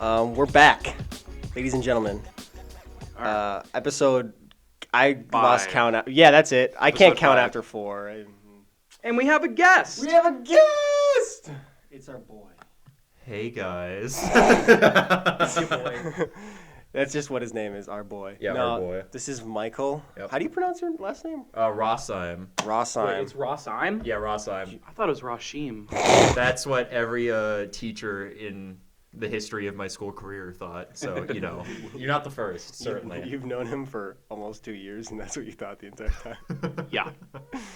We're back, ladies and gentlemen. Episode. I lost count. Yeah, that's it. I can't count 5. after 4. And we have a guest. We have a guest. It's our boy. Hey guys. It's your boy. That's just what his name is. Our boy. Yeah, no, our boy. This is Michael. Yep. How do you pronounce your last name? Rossheim. Rossheim. Wait, it's Rossheim? Yeah, Rossheim. I thought it was Rashim. That's what every teacher in the history of my school career thought. So, you know, you're not the first, certainly. You've known him for almost 2 years, and that's what you thought the entire time. Yeah,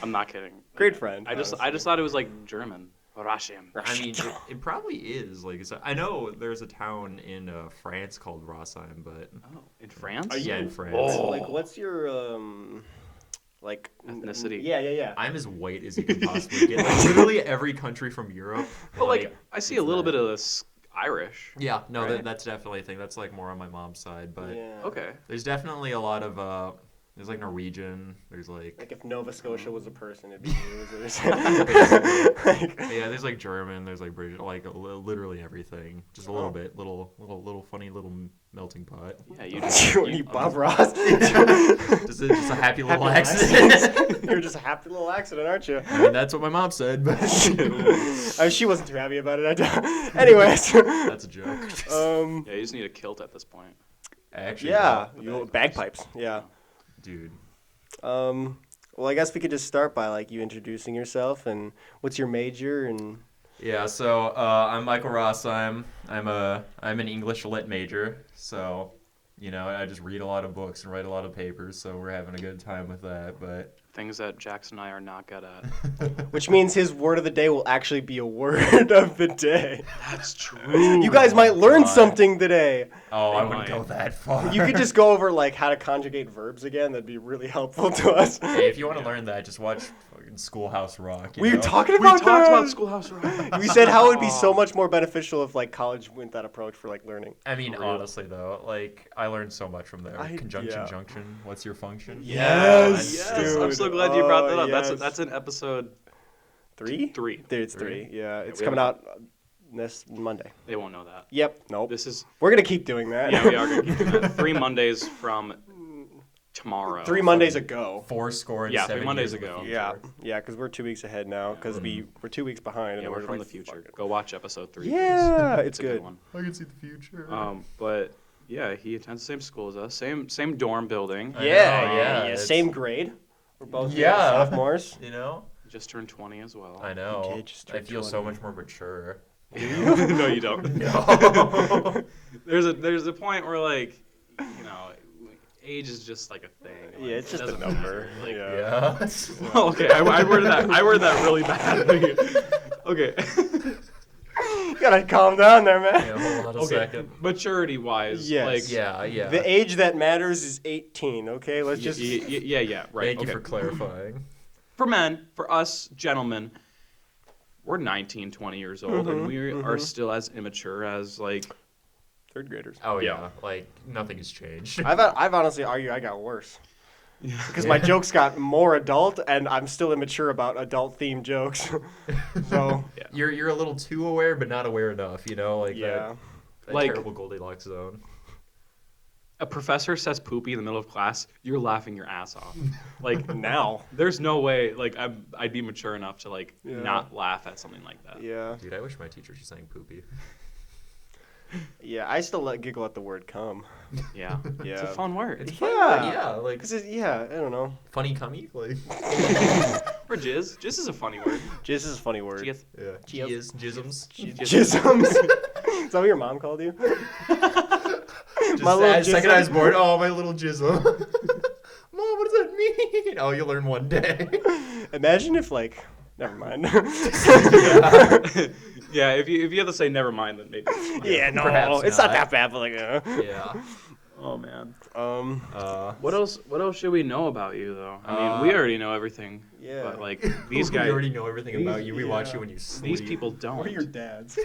I'm not kidding. Great friend. I just thought it was like German. Rashim. I mean, it probably is. Like, I know there's a town in France called Rossheim, but Oh, in France? yeah, in France. Oh. Like, what's your Ethnicity. Yeah. I'm as white as you can possibly get. Like, literally every country from Europe. But like, I see a little bit of this Irish. Yeah, no, Right? that's definitely a thing. That's like more on my mom's side, but Yeah. Okay. there's definitely a lot of there's like Norwegian. There's Like if Nova Scotia was a person, it'd be you. yeah, there's like German. There's like British. Like literally everything. Just a little bit, little funny little melting pot. Yeah, you just You Bob Ross. Just a happy little accident. You're just a happy little accident, aren't you? I mean, that's what my mom said, but She wasn't too happy about it. Anyways. that's a joke. Yeah, you just need a kilt at this point. Actually, Yeah, no. bagpipes. Yeah. Dude. Well, I guess we could just start by like you introducing yourself and what's your major and. Yeah, so I'm Michael Rossheim. I'm an English lit major, so you know I just read a lot of books and write a lot of papers, so we're having a good time with that. But Things that Jackson and I are not good at. Which means his word of the day will actually be a word of the day. That's true. You guys might learn God. something today. oh, I They wouldn't might. go that far. You could just go over like how to conjugate verbs again. That'd be really helpful to us. Hey, if you want to learn that, just watch fucking Schoolhouse Rock. You We were know? talking We about talked that. about Schoolhouse Rock. We said how it would be so much more beneficial if like college went that approach for like learning. I mean, For real. honestly though, like I learned so much from there. Conjunction, yeah. junction. What's your function? Yes, Yes, I'm dude. so glad you brought that Oh, up. yes. That's an episode 3? 3. Dude, it's Three? 3. Yeah, it's we coming haven't- out this Monday. They won't know that. Yep. Nope. This is We're gonna keep doing that. yeah, we are gonna keep doing that. 3 Mondays from tomorrow. 3 Mondays ago. 4 and Yeah, 7 3 Mondays years in the ago. future. Yeah, because we're 2 weeks ahead now. Because we're 2 weeks behind. Yeah, and we're from like, the future. fuck it. Go watch episode 3. Yeah, please. it's a good. one. I can see the future. But yeah, he attends the same school as us, same dorm building. I Yeah, know, yeah. it's- Same grade. We're both Yeah. sophomores. You know? Just turned 20 as well. I know. Okay, just I feel so 20. much more mature. No, you don't. No. There's a point where like, you know, age is just like a thing. Like, Yeah, it's it just a doesn't number. matter. Like, Yeah. Yeah. okay, I worded that really bad. Okay. You gotta calm down there, man. Yeah, hold on a second. Maturity wise, Yes. like Yeah. The age that matters is 18. Okay, let's just. yeah, right. Thank you okay. for clarifying. For men, for us gentlemen, we're 19, 20 years old, and we are still as immature as like. Third graders. Oh Yeah. yeah, like nothing has changed. I've honestly argued I got worse. Because my jokes got more adult, and I'm still immature about adult-themed jokes. So You're a little too aware, but not aware enough. You know, like yeah, that Like- terrible Goldilocks zone. A professor says poopy in the middle of class, you're laughing your ass off. Like now. there's no way like I'd be mature enough to like Yeah. not laugh at something like that. Yeah, Dude, I wish my teacher was saying poopy. yeah. I still giggle at the word "cum." Yeah. It's Yeah. a fun word. It's Yeah. like Cause yeah, I don't know. funny cummy, like Or jizz. Jizz is a funny word. Jizz is a funny word. Jizz. yeah, jisms. Jisms. Is that what your mom called you? Just My little second jism. I was born, oh my little jism. Mom, what does that mean? Oh, you'll learn one day. Imagine if like, never mind. Yeah, if you have to say never mind, then maybe. Yeah, no, Perhaps it's not not. that bad, but like, Yeah. Oh man. Uh, What else should we know about you though? I mean, we already know everything. Yeah. But like these we guys, already know everything about you. We watch yeah. you when you sleep. these people don't. what are your dads?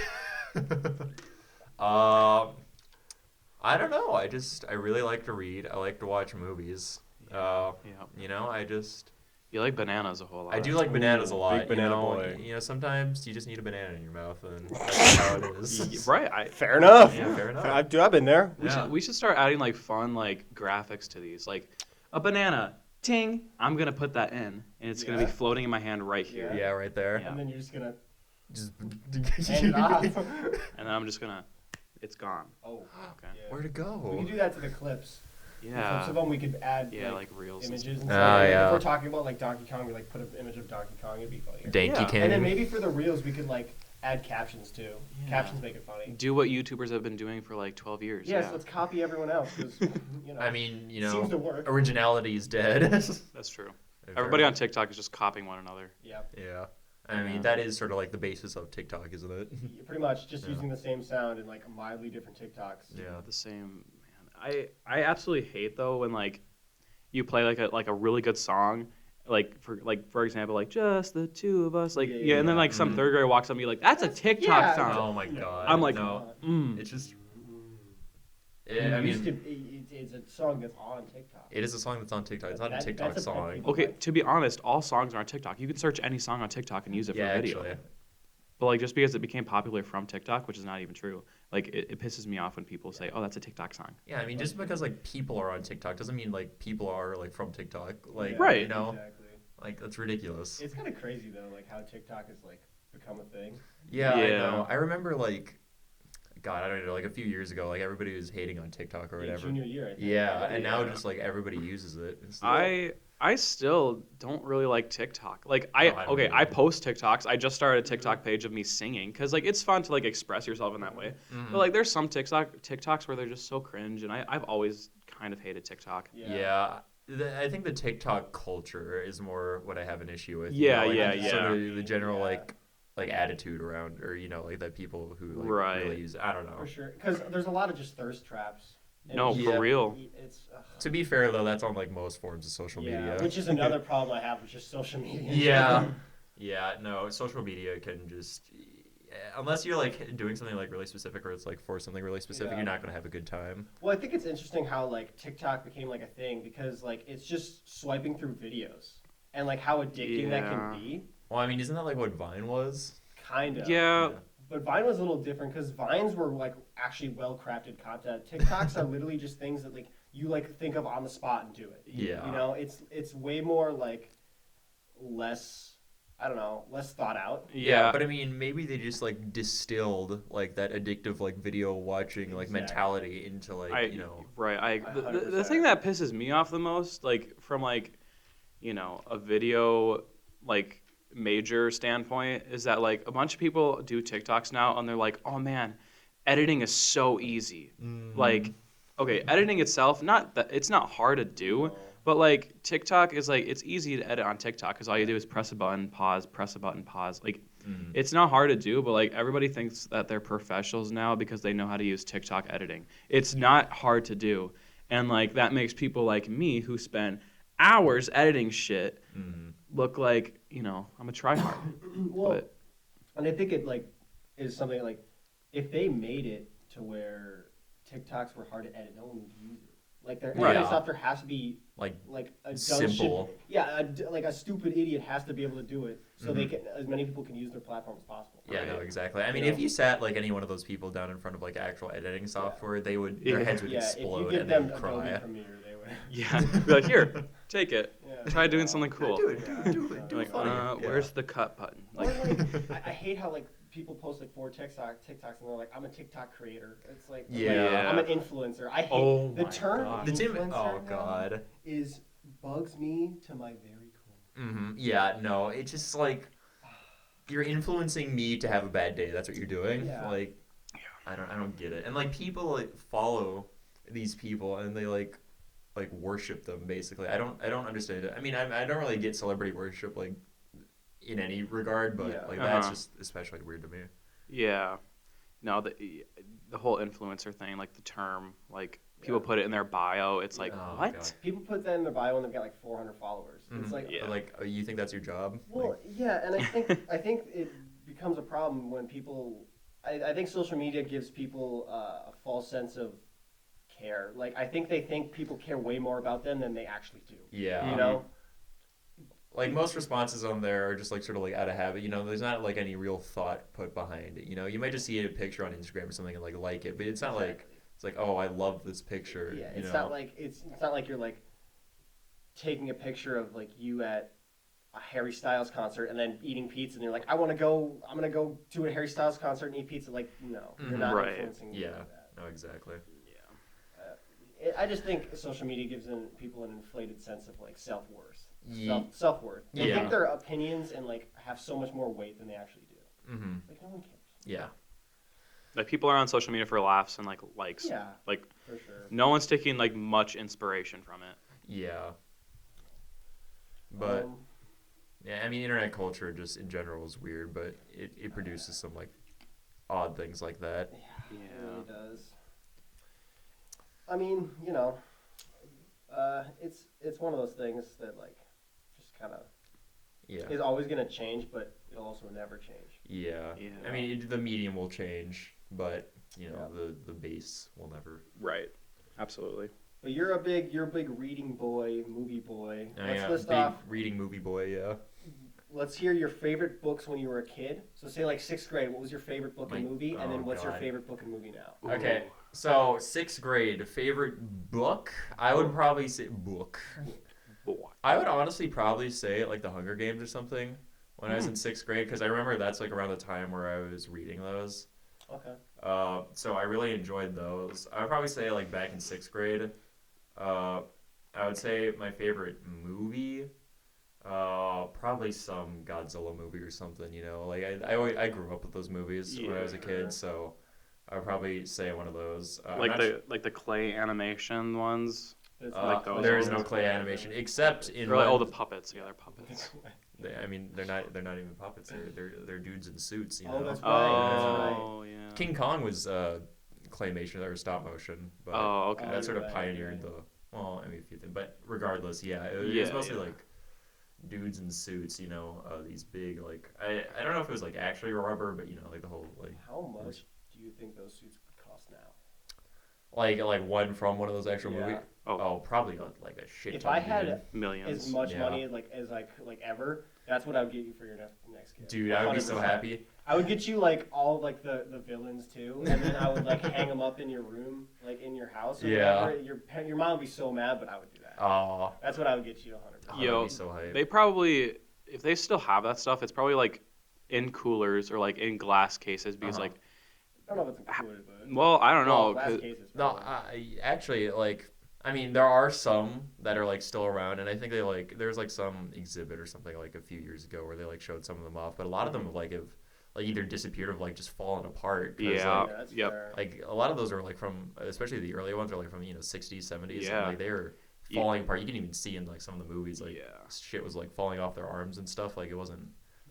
I don't know. I really like to read. I like to watch movies. Yeah. You know, I just You like bananas a whole lot. I do like bananas a Ooh, lot. big banana you know, boy. You know, sometimes you just need a banana in your mouth, and that's how it is. Right. Fair enough. Yeah, fair enough. I've been there. Yeah. We should start adding like fun like graphics to these. Like a banana, ting. I'm gonna put that in, and it's gonna be Yeah. floating in my hand right here. Yeah, right there. Yeah. And then you're just gonna Just hand it off. And then I'm just gonna. It's gone. Oh, Okay. yeah. Where'd it We go? could do that to the clips. The clips Yeah. of them we could add Yeah, like reels. And images and Oh, stuff. Like, yeah. if we're talking about like Donkey Kong, we like put an image of Donkey Kong. It'd be funny. Danky Yeah. Kane. And then maybe for the reels, we could like add captions too. Yeah. Captions make it funny. Do what YouTubers have been doing for like 12 years. Yes, let's copy everyone else. 'Cause, you know, I mean, you seems to know, work. originality is dead. That's true. Everybody on TikTok is just copying one another. Yep. Yeah. I mean, Yeah. that is sort of like the basis of TikTok, isn't it? Pretty much just Yeah. using the same sound in like mildly different TikToks. Yeah. The same. Man, I absolutely hate though when like you play like a really good song. Like for example, like just the two of us, like Yeah, and then yeah. like some Mhm. third grader walks up and be like, "That's a TikTok Yeah. song." Oh my god. I'm like, no. Mm. It's just. It I used mean, to, it's a song that's on TikTok. it is a song that's on TikTok. It's not a That- TikTok that's a pet song. peeve. Okay, to be honest, all songs are on TikTok. You can search any song on TikTok and use it for Yeah, a video. actually. But like just because it became popular from TikTok, which is not even true, like it pisses me off when people say, "Oh, that's a TikTok song." Yeah, I mean, just because like people are on TikTok doesn't mean like people are like from TikTok. Like, Yeah, Right. You know, Exactly. like that's ridiculous. It's kind of crazy though, like how TikTok has like become a thing. Yeah, I Yeah. know. I remember like, God, I don't know, like a few years ago, like everybody was hating on TikTok or Yeah, whatever. junior year, I think. Yeah, and now Yeah. just like everybody uses it. It's like- I still don't really like TikTok. Like No, I don't I either. post TikToks. I just started a TikTok page of me singing because like it's fun to like express yourself in that way. Mhm. But like there's some TikToks where they're just so cringe, and I've always kind of hated TikTok. Yeah. I think the TikTok culture is more what I have an issue with. Yeah, like, yeah, just Sort yeah. of the general Yeah. like attitude around, or you know, like that people who like Right. really use it. I don't know. For sure, because there's a lot of just thirst traps. And No, it's Yeah. for real. It's To be fair though, that's on like most forms of social yeah, media. which is another problem I have with just social media. in Yeah. general. Yeah, no, social media can just unless you're like doing something like really specific or it's like for something really specific, Yeah. you're not gonna have a good time. Well, I think it's interesting how like TikTok became like a thing because like it's just swiping through videos and like how addicting that Yeah. can be. Well, I mean, isn't that like what Vine was? Kind of. Yeah. But Vine was a little different because Vines were like actually well crafted content. TikToks are literally just things that like you like think of on the spot and do it. Yeah. You know, it's way more like less, I don't know, less thought out. Yeah, but I mean, maybe they just like distilled like that addictive like video watching like Exactly. mentality into like you know. Right. I The 100%. thing that pisses me off the most, like from like, you know, a video like major standpoint, is that like a bunch of people do TikToks now and they're like, oh man, editing is so easy. Like, okay, editing itself, not that it's not hard to do, but like TikTok is like it's easy to edit on TikTok because all you do is press a button, pause, press a button, pause. Like it's not hard to do, but like everybody thinks that they're professionals now because they know how to use TikTok editing. It's not hard to do, and like that makes people like me who spend hours editing shit look like, you know, I'm a tryhard. Well, But and I think it like is something like if they made it to where TikToks were hard to edit, no one would use it. Like their Right. editing software has to be Like a dumb simple. shit. Yeah, like a stupid idiot has to be able to do it, so they can as many people can use their platform as possible. Yeah, no, exactly. I mean, You if know? you sat like any one of those people down in front of like actual editing software, they would their Yeah. heads would Yeah, if explode you give and them they'd Adobe cry. Premiere, they would. yeah, be like, here, take it. Yeah. Try doing something cool. Do it, do it, do Like, it funny. Yeah. where's the cut button? Or, Like, like, I hate how like people post like 4 TikToks and they're like, I'm a TikTok creator. It's like, Yeah. I'm an influencer. I hate Oh the my term God. The Tim- influencer oh now god. is bugs me to my very core. Yeah, no, it's just like you're influencing me to have a bad day. That's what you're doing. Yeah. Like, I don't get it. And like people like follow these people and they like worship them basically. I don't understand it. I mean, I don't really get celebrity worship like in any regard, but Yeah. like that's Uh-huh. just especially weird to me. yeah, no, the whole influencer thing, like the term, like people Yeah. put it in their bio. It's like, Oh, what? God. People put that in their bio and they've got like 400 followers. It's like, Yeah. Like, you think that's your job? well, Like, yeah, and I think it becomes a problem when people. I think social media gives people a false sense of care. Like I think they think people care way more about them than they actually do. yeah. You know, like most responses on there are just like sort of like out of habit. You know, there's not like any real thought put behind it. You know, you might just see a picture on Instagram or something and like it, but it's not like Exactly. it's like, oh, I love this picture. Yeah, you it's know? not like it's not like you're like taking a picture of like you at a Harry Styles concert and then eating pizza and you're like, I'm gonna go to a Harry Styles concert and eat pizza. Like, no, you're Mhm. not Right. influencing me Yeah. like that. No, exactly. I just think social media gives people an inflated sense of like self-worth. Ye- Self-worth. They Yeah. think their opinions and like have so much more weight than they actually do. Mm-hmm. Like no one cares. Yeah. Like people are on social media for laughs and like likes. Yeah, Like for sure. no one's taking like much inspiration from it. Yeah. But Um, yeah, I mean, internet culture just in general is weird, but it produces some like odd things like that. yeah, it Yeah. really does. I mean, it's one of those things that like just kind of Yeah. is always gonna change, but it'll also never change. Yeah. Yeah. I mean, the medium will change, but you know, Yeah. the base will never. Right. Absolutely. But you're a big reading boy, movie boy. Let's Yeah, list big off. reading movie boy. Yeah. Let's hear your favorite books when you were a kid. So say like 6th grade. What was your favorite book and My- movie? And then oh, what's your God. favorite book and movie now? Okay. So 6th grade favorite book, I would probably say book. Boy. I would honestly probably say like The Hunger Games or something when I was in 6th grade because I remember that's like around the time where I was reading those. Okay. So I really enjoyed those. I would probably say like back in 6th grade, I would say my favorite movie, probably some Godzilla movie or something. You know, like I grew up with those movies when I was a Yeah. kid, so I would probably say one of those. I'm Like not the clay animation ones. It's like those there is ones. no clay animation except in Or like, oh, one- the puppets. Yeah, they're puppets. I mean, they're not even puppets. They're dudes in suits. You Oh, know. that's right. Oh, yeah. King Kong was claymation or stop motion, but Oh, okay. that sort of Right, pioneered right. well, I mean, a few things, but regardless, yeah, it was Yeah, mostly yeah. like dudes in suits. You know, these big like I don't know if it was like actually rubber, but you know, like the whole like How much do you think those suits would cost now? like one from one of those actual Yeah. movies. Oh. Oh, probably like a shit. If ton, I had dude. Millions. as much Yeah. money as I could, like ever, that's what I would get you for your next kid. Dude, I would be so 100%. happy. I would get you like all like the villains too, and then I would like hang them up in your room, like in your house. Or Yeah. whatever. Your mom would be so mad, but I would do that. Oh, That's what I would get you 100%. Yo, I'd be so hyped. They probably, if they still have that stuff, it's probably like in coolers or like in glass cases because Uh-huh. like, I don't know if it's included, but well, I don't know. glass 'cause- cases. No, probably. I actually like. I mean, there are some that are like still around, and I think they like there's like some exhibit or something like a few years ago where they like showed some of them off, but a lot of them have have like either disappeared or like just fallen apart. 'Cause, Yeah. like, that's yep. fair. like a lot of those are like from, especially the early ones are like from 60s, 70s, Yeah. and like they were Yeah. falling apart. You can even see in like some of the movies like yeah. shit was like falling off their arms and stuff. Like it wasn't.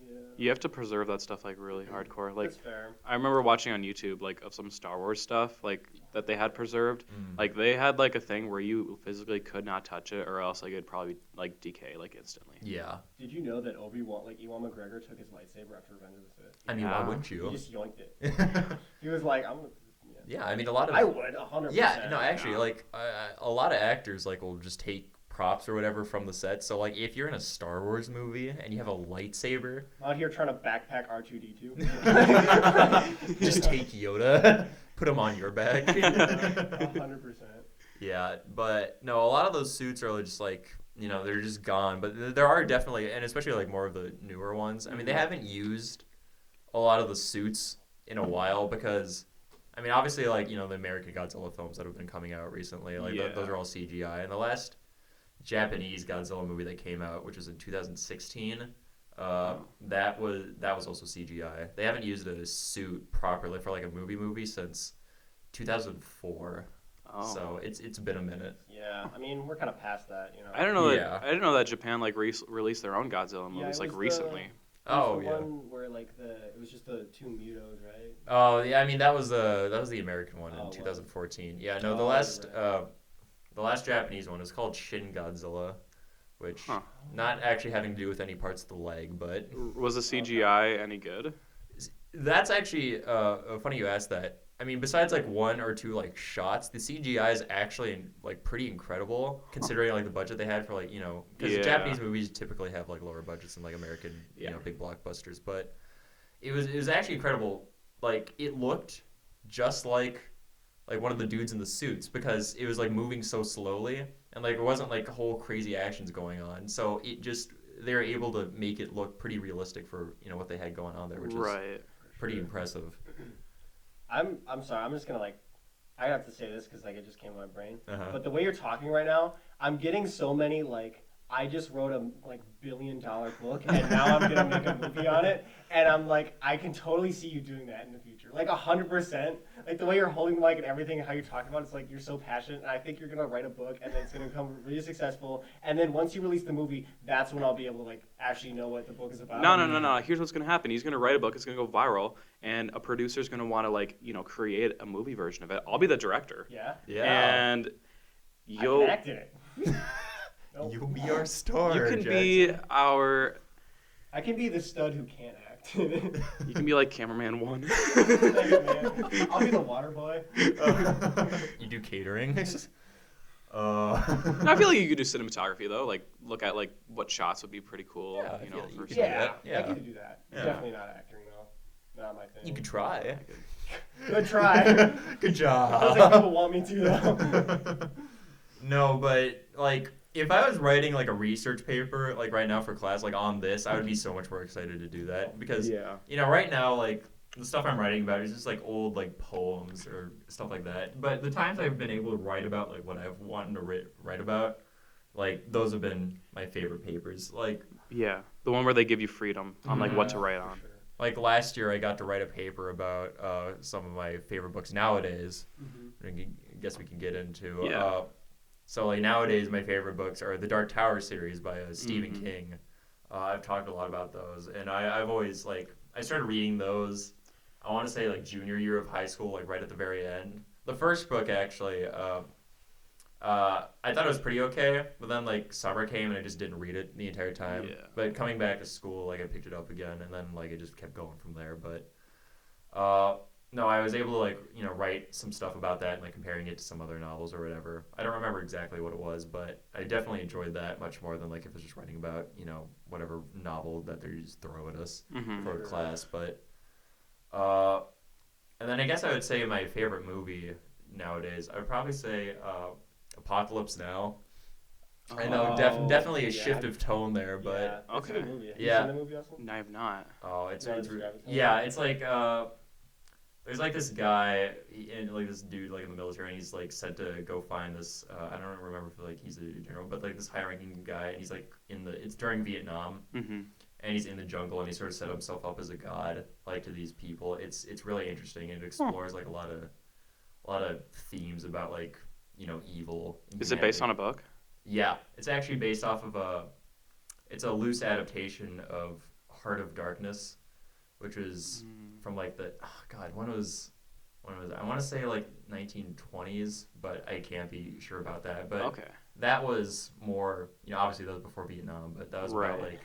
Yeah. You have to preserve that stuff like really hardcore. Like That's fair. I remember watching on YouTube like of some Star Wars stuff like that they had preserved. Mm. Like they had like a thing where you physically could not touch it or else like it'd probably like decay like instantly. Yeah. Did you know that Obi-Wan, like Ewan McGregor, took his lightsaber after Revenge of the Sith? I mean, Yeah. why wouldn't He you? just yoinked it. He was like, "I'm." Yeah, I mean, a lot of I would 100%. Yeah, no, actually, like a lot of actors like will just take props or whatever from the set. So like, if you're in a Star Wars movie and you have a lightsaber, I'm out here trying to backpack R2D2. just take Yoda, put him on your back. 100%. Yeah, but no, a lot of those suits are just like they're just gone. But there are definitely, and especially like more of the newer ones. I mean, they haven't used a lot of the suits in a while because. I mean, obviously, like, the American Godzilla films that have been coming out recently, like, Yeah. those are all CGI. And the last Japanese Godzilla movie that came out, which was in 2016, that was also CGI. They haven't used a suit properly for, like, a movie since 2004. Oh. So it's been a minute. Yeah, I mean, we're kind of past that, I don't know Yeah. that I didn't know that Japan like released their own Godzilla Yeah, movies it like was recently. It Oh, was the yeah. one where, like, it was just the two Mutos, right? Oh, yeah, I mean, that was the American one Oh, in was it? 2014. Yeah, no, Oh, the last Japanese one is called Shin Godzilla, which Huh. not actually having to do with any parts of the leg, but Was the CGI any good? that's actually funny you asked that. I mean, besides like one or two like shots, the CGI is actually like pretty incredible considering like the budget they had for like because Yeah. Japanese movies typically have like lower budgets than like American Yeah. big blockbusters, but it was actually incredible. Like it looked just like one of the dudes in the suits because it was like moving so slowly and like it wasn't like whole crazy actions going on. So it just they were able to make it look pretty realistic for what they had going on there, which is Right. pretty impressive. I'm sorry. I'm just gonna I have to say this because like it just came to my brain. Uh-huh. But the way you're talking right now, I'm getting so many I just wrote a billion-dollar book and now I'm gonna make a movie on it, and I'm like I can totally see you doing that in the future, 100%. Like the way you're holding the mic and everything, and how you're talking about it, it's like you're so passionate, and I think you're gonna write a book and then it's gonna become really successful, and then once you release the movie, that's when I'll be able to actually know what the book is about. No. Here's what's gonna happen. He's gonna write a book. It's gonna go viral, and a producer's gonna want to create a movie version of it. I'll be the director, Yeah. Yeah. and I you'll can act in it. Nope. You'll be our star. you can Jackson. be our I can be the stud who can't act. you can be like cameraman 1. Thank you, man. I'll be the water boy. You do catering. No, I feel like you could do cinematography though. Look at what shots would be pretty cool. Yeah, I feel like you for could some- do Yeah, that. Yeah. I can do that. Yeah. Definitely not acting though. Not my thing. You could try. Good try. Good Feels job. like people want me to though. No, but if I was writing a research paper right now for class on this, I would be so much more excited to do that because Yeah. right now the stuff I'm writing about is just old poems or stuff like that. But the times I've been able to write about what I've wanted to write about, those have been my favorite papers. Yeah. The one where they give you freedom on what to Yeah, write for on. sure. Last year I got to write a paper about some of my favorite books nowadays. Mhm. I guess we can get into. Yeah. So nowadays my favorite books are the Dark Tower series by Stephen Mhm. King. I've talked a lot about those, and I've always I started reading those. I want to say junior year of high school, right at the very end. The first book actually, I thought it was pretty okay, but then summer came and I just didn't read it the entire time. Yeah. But coming back to school, I picked it up again, and then it just kept going from there. But no, I was able to write some stuff about that and comparing it to some other novels or whatever. I don't remember exactly what it was, but I definitely enjoyed that much more than if it's just writing about whatever novel that they just throw at us Mhm. for a class. But and then I guess I would say my favorite movie nowadays, I would probably say Apocalypse Now. I know Oh, definitely a yeah. shift of tone there, but Yeah, it's a good Okay. movie. Have Yeah. you seen the movie also? No, I have not. oh, it's, You wanna it's describe it to me? yeah, it's there's this guy and this dude in the military, and he's sent to go find this. I don't remember if he's a general, but this high-ranking guy, and he's it's during Vietnam, Mm-hmm. and he's in the jungle, and he sort of set himself up as a god to these people. It's really interesting, and it explores a lot of themes about evil. and Is it based humanity. on a book? Yeah, it's actually based off of it's a loose adaptation of Heart of Darkness, which was from when was I want to say 1920s, but I can't be sure about that. But Okay. that was more, obviously that was before Vietnam, but that was about Right.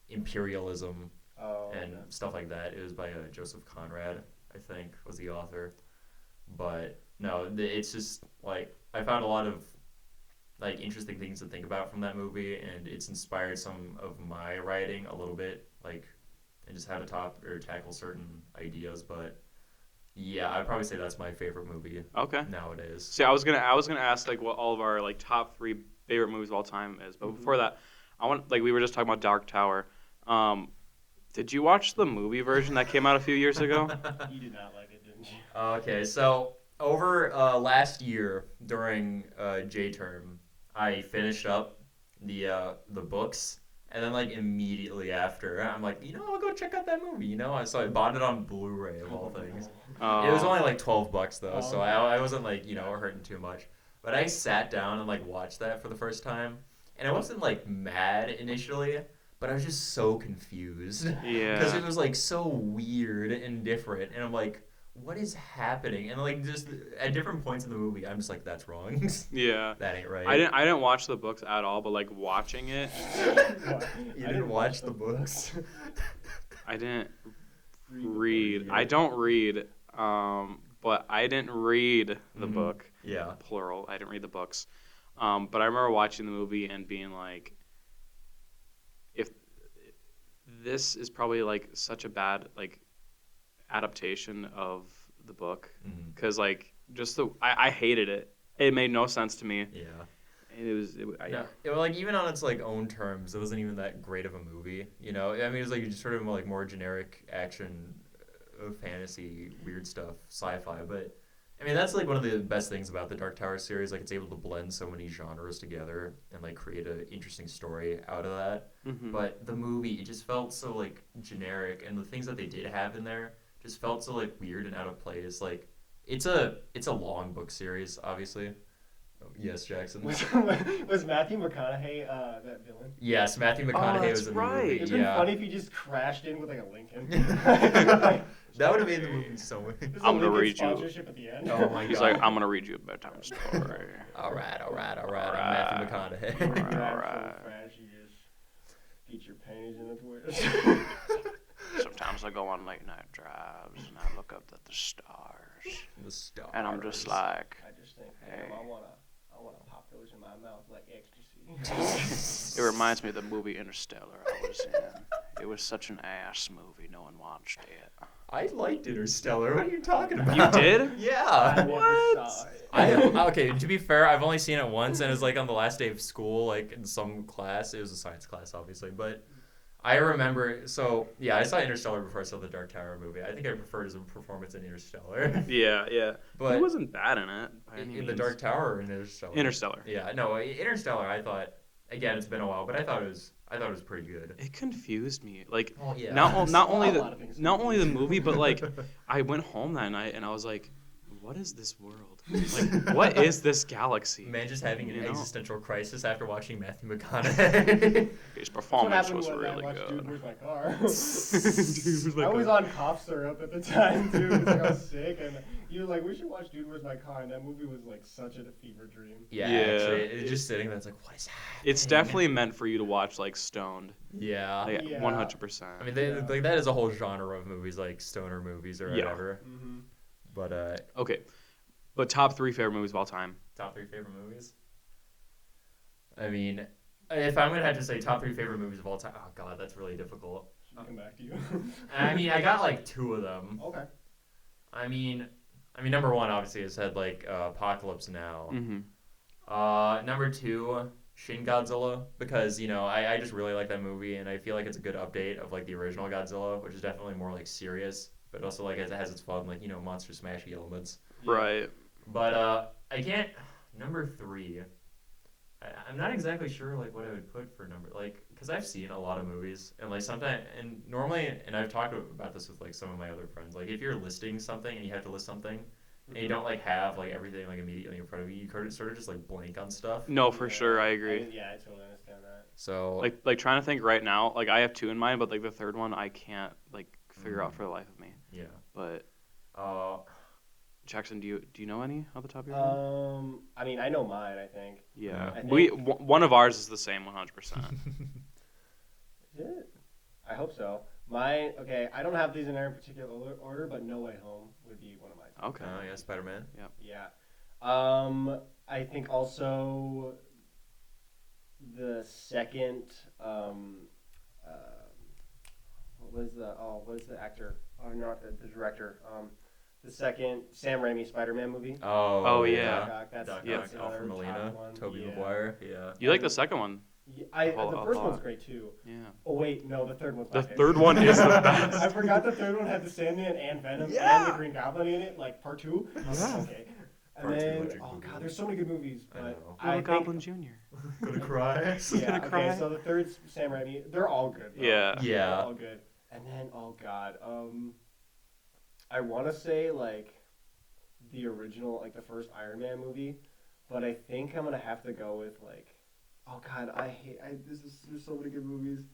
imperialism Oh. and stuff like that. It was by Joseph Conrad, I think, was the author. But no, it's just I found a lot of interesting things to think about from that movie, and it's inspired some of my writing a little bit, and just how to talk or tackle certain ideas. But yeah, I'd probably say that's my favorite movie Okay. nowadays. See, I was gonna ask what all of our top 3 favorite movies of all time is, but before that, I want we were just talking about Dark Tower. Did you watch the movie version that came out a few years ago? You did not like it, didn't you? Okay, so over last year during J term, I finished up the books, and then immediately after, I'm I'll go check out that movie, So I bought it on Blu-ray of all things. It was only $12 though, so I wasn't hurting too much. But I sat down and watched that for the first time, and I wasn't mad initially, but I was just so confused. Yeah. Because it was so weird and different, and I'm what is happening? And just at different points in the movie, I'm just that's wrong. Yeah. That ain't right. I didn't watch the books at all, but watching it, You didn't watch the books. I didn't Read. read. I don't read. but I didn't read the Mhm. book, Yeah. plural. I didn't read the books. But I remember watching the movie and being like, if this is probably like such a bad like adaptation of the book, Mhm. because like just I hated it. It made no sense to me. Yeah. And yeah. Like even on its like own terms, it wasn't even that great of a movie. You know, I mean, it was like just sort of like more generic action, fantasy, weird stuff, sci-fi. But I mean, that's like one of the best things about the Dark Tower series. Like, it's able to blend so many genres together and like create an interesting story out of that. Mhm. But the movie, it just felt so like generic, and the things that they did have in there just felt so like weird and out of place. Like, it's a long book series, obviously. Oh, yes, Jackson. Was Matthew McConaughey that villain? Yes, Matthew McConaughey that's was in the right. movie. It'd been Yeah, funny if he just crashed in with like a Lincoln. that would have made the movie so much. There's a I'm gonna Lincoln read you. sponsorship at the end. Oh my He's God. like, I'm gonna read you a bedtime story. All right. I'm Alright. Matthew McConaughey. Alright. Alright. You just get your panties in a twist. Sometimes I go on late night drives and I look up at the stars, The stars. and I'm just like, I just think, Hey. damn, I wanna pop those in my mouth like ecstasy. it reminds me of the movie Interstellar I was in. It was such an ass movie, no one watched it. I liked Interstellar. What are you talking about? You did? Yeah. I never What? saw it. Okay, to be fair, I've only seen it once, and it was like on the last day of school, like in some class. It was a science class, obviously, but I remember. So yeah, I saw Interstellar before I saw the Dark Tower movie. I think I preferred his performance in Interstellar, Yeah. but he wasn't bad in it. By any in the means. Dark Tower or in Interstellar. Interstellar. Yeah, no, Interstellar. I thought again, it's been a while, but I thought it was pretty good. It confused me. Like Oh yeah. not only A lot of the things not only the movie, but like I went home that night and I was like, what is this world? Like, what is this galaxy? Man just having an You know? existential crisis after watching Matthew McConaughey. His That's what performance happened was when really I watched good. Dude, Where's My Car? Dude, I was on cough syrup at the time too. It's like I was sick, and you were like, "We should watch Dude, Where's My Car?" And that movie was like such a fever dream. Yeah, Yeah. actually, it's just sitting there. It's like, what is happening? It's definitely meant for you to watch like stoned. Yeah. Like, Yeah. 100%. I mean, Yeah. like that is a whole genre of movies, like stoner movies or Yeah. whatever. Mm-hmm. But Okay, but top 3 favorite movies of all time. top 3 favorite movies. I mean, if I'm gonna have to say top 3 favorite movies of all time, oh god, that's really difficult. Should we come back to you? I mean, I got like 2 of them. Okay. I mean, number 1 obviously has had like Apocalypse Now. Mm-hmm. Number 2, Shin Godzilla, because I just really like that movie, and I feel like it's a good update of like the original Godzilla, which is definitely more like serious, but also like it has its fun like monster smashy elements. Right. But I can't. Number 3. I'm not exactly sure like what I would put for number, like, because I've seen a lot of movies, and like sometimes, and normally, and I've talked about this with like some of my other friends, like if you're listing something and you have to list something and you don't like have like everything like immediately in front of you, you sort of just like blank on stuff. No, for sure, I agree. I totally understand that. So Like trying to think right now, like I have 2 in mind, but like the third one I can't like figure out for the life of me. yeah. But Uh, Jackson, do you know any off the top of your head? I mean, I know mine. I think. Yeah, I one of ours is the same 100%. Is it? I hope so. Mine. Okay, I don't have these in any particular order, but No Way Home would be one of mine. Okay. yeah, Spider-Man. Yeah. I think also the second. What was the actor? Oh, not the director. The second Sam Raimi Spider-Man movie. Oh, yeah. Doc Ock, that's Doc Yeah. Ock, that's Alfred another Molina, top one. Tobey Yeah. Maguire. Yeah. You like the second one? Yeah, Hold the on, first hold one's on. great too. Yeah. Oh wait, no, the third one's The my favorite. third one is the best. I forgot the third one had the Sandman and Venom and Yeah. the Green Goblin in it, like part 2. Yeah. Okay. And Part two, then, Electric oh Boogaloo. god, there's so many good movies, I but know. I Little think Goblin Jr. Gonna cry. yeah, Gonna okay, cry. so the third's Sam Raimi. They're all good. Bro. Yeah. They're Yeah. all good. And then, oh god, I want to say like the original, like the first Iron Man movie, but I think I'm gonna have to go with like, oh god, there's so many good movies.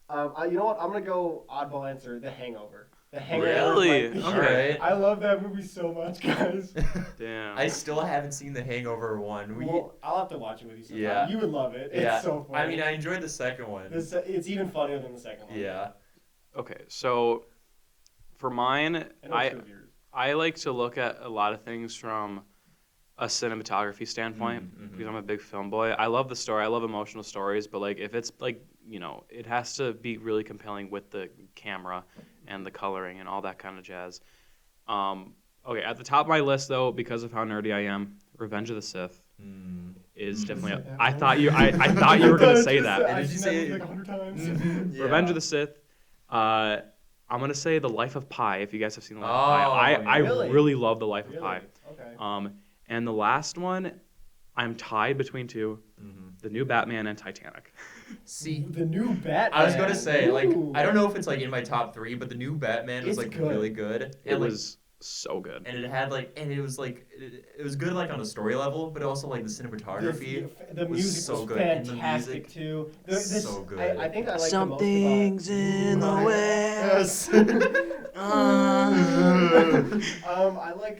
You know what? I'm gonna go oddball answer, The Hangover. The Hangover. is Really? my- Okay. I love that movie so much, guys. Damn. I still haven't seen The Hangover 1. Well, I'll have to watch it with you sometime. Yeah. You would love it. It's yeah. so funny. I mean, I enjoyed the second one. It's even funnier than the second one. Yeah. Okay, so for mine, I know I two of yours. I like to look at a lot of things from a cinematography standpoint because I'm a big film boy. I love the story. I love emotional stories, but like if it's like, it has to be really compelling with the camera and the coloring and all that kind of jazz. Okay, at the top of my list though, because of how nerdy I am, Revenge of the Sith is definitely. I thought you were gonna say that. Did you say like 100 times? Yeah. Revenge of the Sith. I'm gonna say The Life of Pi. If you guys have seen The Life of Oh, Pi, I really? really love The Life of Really? Pi. Okay. And the last one, I'm tied between two: the new Batman and Titanic. See, The new Batman. I was gonna say, like, Ooh. I don't know if it's like in my top 3, but the new Batman was It's like good. really good. It And like, was so good. and it had like, and it was like, it was good like on a story level, but also like the cinematography. The was music so was good, and the fantastic music too. so good. I think I like Something's the most in the way. Yes. I like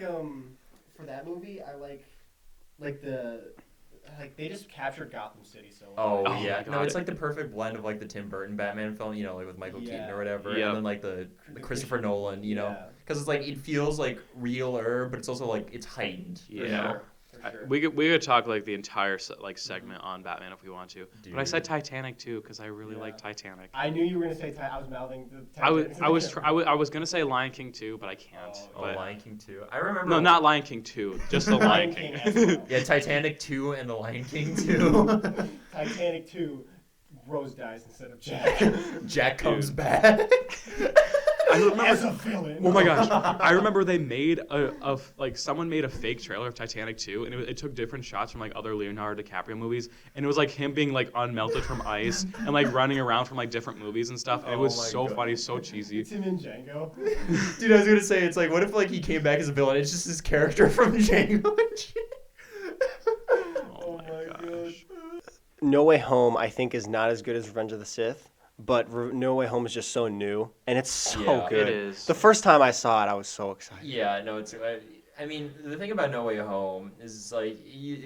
for that movie. I like they just captured Gotham City so well. Oh Oh yeah, my no, God. it's like the perfect blend of like the Tim Burton Batman film, like with Michael Keaton or whatever, Yep. and then like the Christopher Nolan, Yeah. because it's like it feels like realer, but it's also like it's heightened. you Yeah. know? For sure. We could talk like the entire segment on Batman if we want to. But I said Dude. Titanic too because I really Yeah. like Titanic. I knew you were gonna say. I was mouthing the. I was gonna say Lion King 2, but I can't. Oh, Oh, but Lion King 2. I remember. no, not Lion King 2, just the Lion Lion King. King as well. Yeah, Titanic 2 and The Lion King 2. Titanic 2, Rose dies instead of Jack. Jack comes Dude. back. I remember. As a villain. Oh my gosh! I remember they made someone made a fake trailer of Titanic 2, and it took different shots from like other Leonardo DiCaprio movies, and it was like him being like unmelted from ice and like running around from like different movies and stuff. And it was Oh my so God. funny, so cheesy. It's him in Django. Dude, I was gonna say, it's like, what if like he came back as a villain? It's just his character from Django and shit. Oh my gosh! No Way Home, I think, is not as good as Revenge of the Sith, but No Way Home is just so new, and it's so Yeah. good. It is. The first time I saw it, I was so excited. Yeah, no, it's. I mean, the thing about No Way Home is like,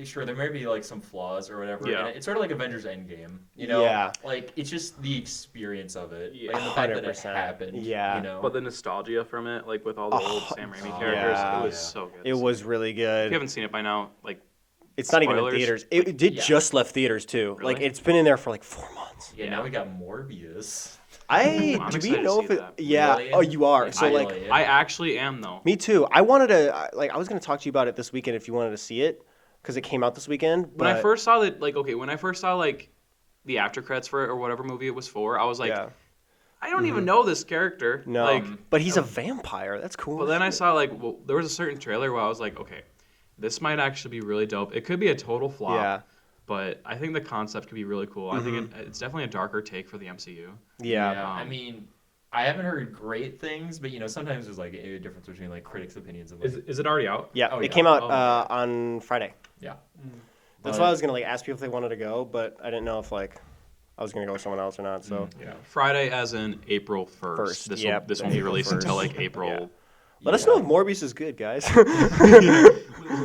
sure, there may be like some flaws or whatever. Yeah. And it's sort of like Avengers Endgame, you know? Yeah. Like it's just the experience of it, Yeah. like, and the fact that it 100%. happened. Yeah. You know. But the nostalgia from it, like with all the old Oh, Sam Raimi oh, characters, yeah. it was Yeah. so good. It was really If you good. haven't seen it by now, like It's not even in spoilers? theaters. It did Yeah. just left theaters too. Like Really? it's been in there for like 4 months. Yeah, now we got Morbius. I I'm do we excited know to if see it? that. Yeah. Really? Oh, you are. So I like, really- I actually am though. me too. I wanted to I was gonna talk to you about it this weekend if you wanted to see it because it came out this weekend. When I but- first saw that, when I first saw like the after credits for it or whatever movie it was for, I was like, yeah. I don't even know this character. No, Like, but he's a vampire. That's cool. but then I saw there was a certain trailer where I was like, okay, this might actually be really dope. It could be a total flop. Yeah. But I think the concept could be really cool. I think it's definitely a darker take for the MCU. Yeah. I mean, I haven't heard great things, but sometimes there's like a difference between like critics' opinions and like. Is it already out? Yeah. Oh, It yeah. came out Oh, yeah. on Friday. Yeah. That's why I was gonna ask people if they wanted to go, but I didn't know if I was gonna go with someone else or not. So Yeah. Friday, as in April 1st. First, This yep, will this won't be April released until 1st. like April. let us know if Morbius is good, guys.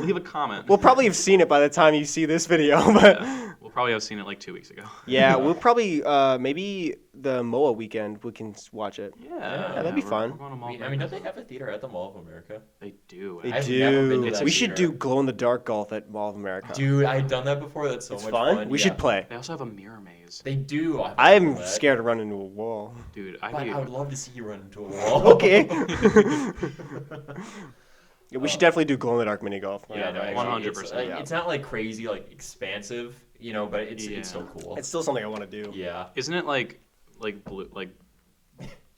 Leave a comment. We'll probably have seen it by the time you see this video, but We'll probably have seen it like 2 weeks ago. yeah, we'll probably maybe the MOA weekend we can watch it. Yeah, that'd be we're- fun. we're going to Mall of I mean, don't America. they have a theater at the Mall of America? They do. They I've never been to do. that We should theater. do glow in the dark golf at Mall of America. Dude, I've done that before. That's so it's much fun. fun. We Yeah. should play. They also have a mirror maze. They do. I'm scared to run into a wall. Dude, But I would love to see you run into a wall. Okay. Yeah, we should definitely do glow in the dark mini golf. Yeah, no, actually, 100%, It's, like, yeah. it's not like crazy, like expansive, but it's still cool. It's still something I want to do. Yeah. Isn't it like blue? Like,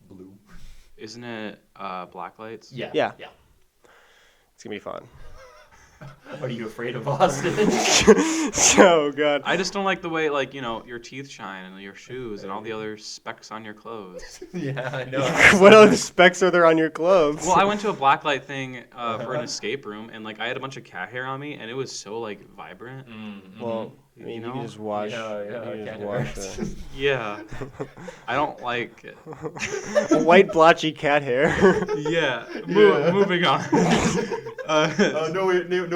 Blue. isn't it black lights? Yeah. Yeah. Yeah. It's gonna be fun. Are you afraid of Austin? So good. I just don't like the way your teeth shine and your shoes and all the other specks on your clothes. Yeah, I know. What other specs are there on your clothes? Well, I went to a blacklight thing for an escape room and I had a bunch of cat hair on me and it was so vibrant. Mm-hmm. Well, I mean, you you know? can just watch. Yeah, you can Cat just watch Harris. it. Yeah, I don't like it. White blotchy cat hair. Yeah, Yeah. moving on. No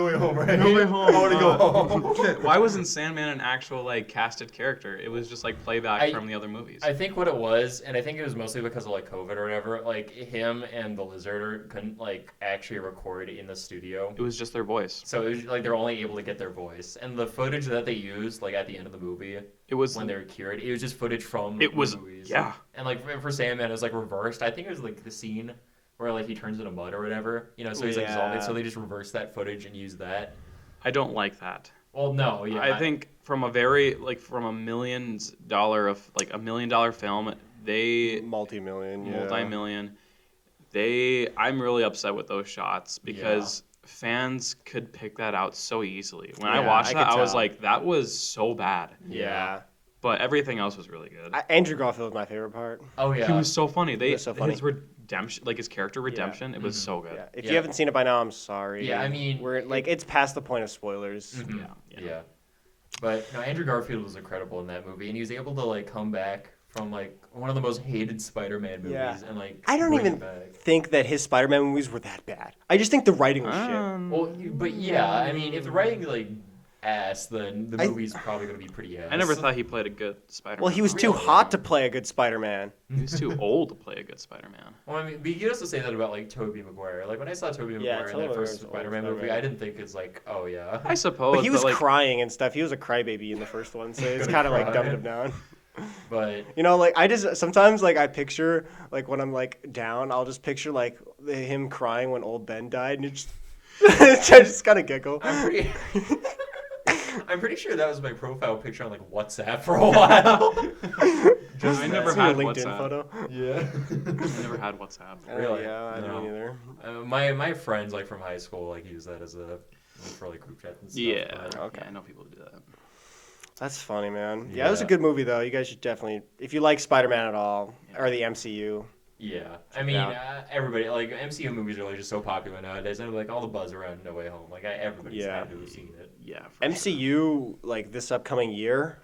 way home, right? No Way Home. I want to go home. Why wasn't Sandman an actual like casted character? It was just like playback I- from the other movies. I think what it was, and I think it was mostly because of like COVID or whatever. Like him and the Lizard couldn't like actually record in the studio, It was just their voice. so it was like they're only able to get their voice. And the footage that they used, like at the end of the movie, It was. when they were cured, it was just footage from It was. the movies. Yeah. And like for Sandman, it was like reversed. I think it was like the scene where like he turns into mud or whatever. You know, so he's like Yeah. zombie. So they just reversed that footage and used that. I don't like that. Well, no, yeah. I think from a very like from $1 million of like $1 million film, they Multi-million. Yeah. multi-million. I'm really upset with those shots because fans could pick that out so easily. When I Yeah, watched I that, could I was tell. like, that was so bad. Yeah. But everything else was really good. Andrew Garfield was my favorite part. Oh yeah. He was so funny. was so funny. His redemption, like his character redemption, it was so good. Yeah. If Yeah. you haven't seen it by now, I'm sorry. Yeah, I mean, we're like it's past the point of spoilers. Mhm. Yeah. Yeah. But no, Andrew Garfield was incredible in that movie, and he was able to like come back from like one of the most hated Spider-Man movies, Yeah. and like I don't bring even it back. think that his Spider-Man movies were that bad. I just think the writing was shit. Well, but yeah, I mean, if the writing like ass, then the I- movie's probably gonna be pretty ass. I never thought he played a good Spider-Man. Well, he was too Really? hot to play a good Spider-Man. He was too old to play a good Spider-Man. Well, I mean, but you could also say that about like Tobey Maguire. Like when I saw Tobey Yeah, Maguire in Tobey that first Maguire's old Spider-Man movie, Spider-Man. I didn't think it's like, oh yeah. I suppose, But he was like, crying and stuff. He was a crybaby in the first one, so it's Gonna kind of like cry. dumbed him down. But You know, like I just sometimes like I picture like when I'm like down, I'll just picture like him crying when old Ben died, and it just I just kind of giggle. I'm pretty. I'm pretty sure that was my profile picture on like WhatsApp for a while. I never See your had LinkedIn WhatsApp. photo. Yeah. I never had WhatsApp. Really? Yeah, I No. don't either. My friends like from high school like use that as a for like group chats and stuff. Yeah. but- Okay. Yeah, I know people who do that. That's funny, man. Yeah, it was a Yeah. good movie though. You guys should definitely, if you like Spider-Man at all or the MCU. Yeah, I mean, Yeah. everybody like MCU movies are like just so popular nowadays, and like all the buzz around No Way Home, like everybody's Yeah. had to have seen it. Yeah. For MCU like this upcoming year,